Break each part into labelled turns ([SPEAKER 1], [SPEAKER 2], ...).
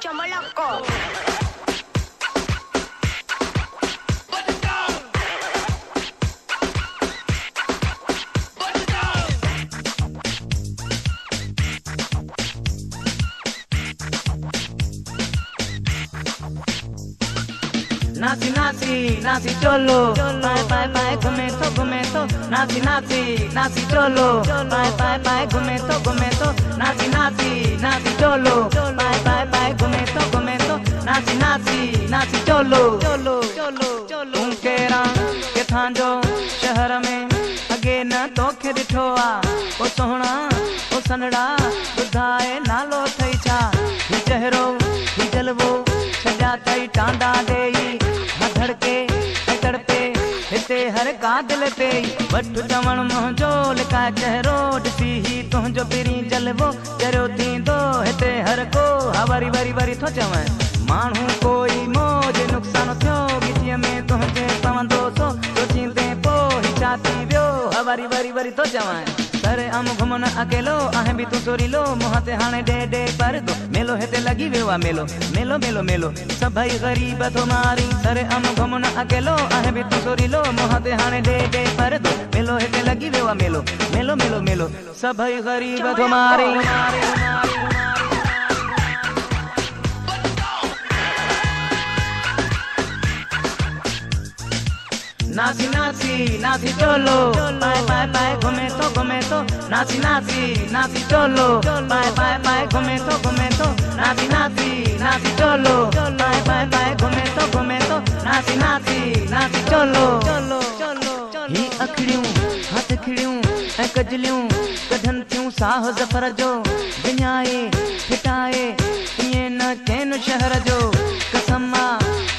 [SPEAKER 1] chomoloco.
[SPEAKER 2] नाची नाची नाची चलो पाए पाए पाए घूमे तो नाची नाची नाची चलो पाए पाए पाए घूमे तो नाची नाची नाची चलो पाए पाए पाए घूमे तो नाची नाची नाची चलो चलो चलो चलो तुम केरा के थांजो शहर में अगे न तोखे ॾिठो आ ओ सोहणा ओ सनड़ा ॿुधाए नालो थई छा ही चेहरो ही जलवो छजा तई टांडा ॾेई धड़के तड़पे हिते हर का दिल पे वठ चवण मुंहिंजो लिका चेहरो ॾिसी ही तुंहिंजो पहिरीं जलवो चरियो थींदो हिते हर को हा वरी वरी वरी थो चवनि माण्हू कोई मौज नुक़सानु थियो गिचीअ में तुंहिंजे पवंदो सो सोचींदे पोइ छा थी वियो हा वरी वरी वरी थो चवनि सरे आम घुमन अकेलो आहे भी तू चोरीलो मुंह ते हाणे डे डे पर दो मेलो हिते लगी वियो आ मेलो मेलो मेलो मेलो सभई गरीब थो मारी सरे आम घुमन अकेलो आहे भी तू चोरीलो मुंह ते हाणे डे डे पर दो मेलो हिते लगी वियो आ मेलो मेलो मेलो मेलो सभई गरीब थो मारी नाची नाची नाची चलो पाए पाए पाए घूमे तो नाची नाची नाची चलो पाए पाए पाए घूमे तो नाची नाची नाची चलो पाए पाए पाए घूमे तो नाची नाची नाची चलो चलो चलो ही अखड़ियूं हथ खिड़ियूं ऐं कजलियूं कढन थियूं साह ज़फर जो विञाए फिटाए ईअं न चैन शहर जो कसमा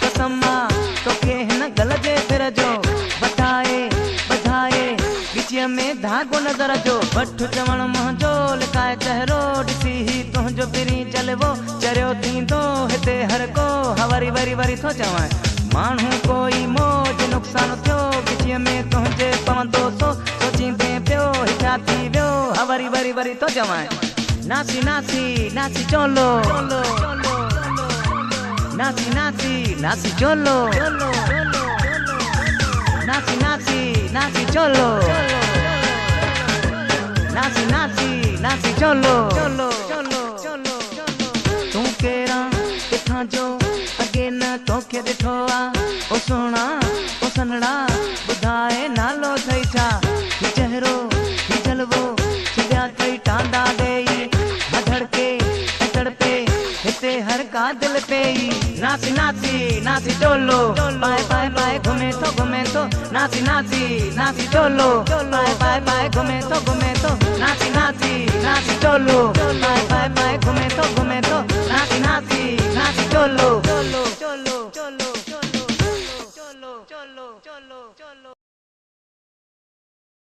[SPEAKER 2] कसमा तोखे हिन गल जे फिर जो बधाए बधाए गिचीअ में धागो नज़र जो वठ चवण मुंहिंजो लिकाए चेहरो ॾिसी ही तुंहिंजो पहिरीं जलवो चरियो थींदो हिते हर को हा वरी वरी वरी थो चवनि माण्हू कोई मौज नुक़सानु थियो गिचीअ में तुंहिंजे पवंदो सो सोचींदे पियो छा थी वियो हा वरी वरी वरी थो चवनि नाची नाची नाची चलो नाची नाची नाची चलो नाची नाची नाची चलो नाची नाची नाची चलो चलो चलो चलो तू केरा किथां जो अगे न तोखे ॾिठो आ ओ सोहणा ओ सनड़ा ॿुधाए नालो थई छा ही चेहरो ही जलवो छॾिया थई टांडा ॾेई धड़के तड़पे हिते हर का दिल पे नाची नाची नाची चलो पाए पाए पाए घूमे तो नाची नाची नाची चलो पाए पाए पाए घूमे तो नाची नाची नाची चलो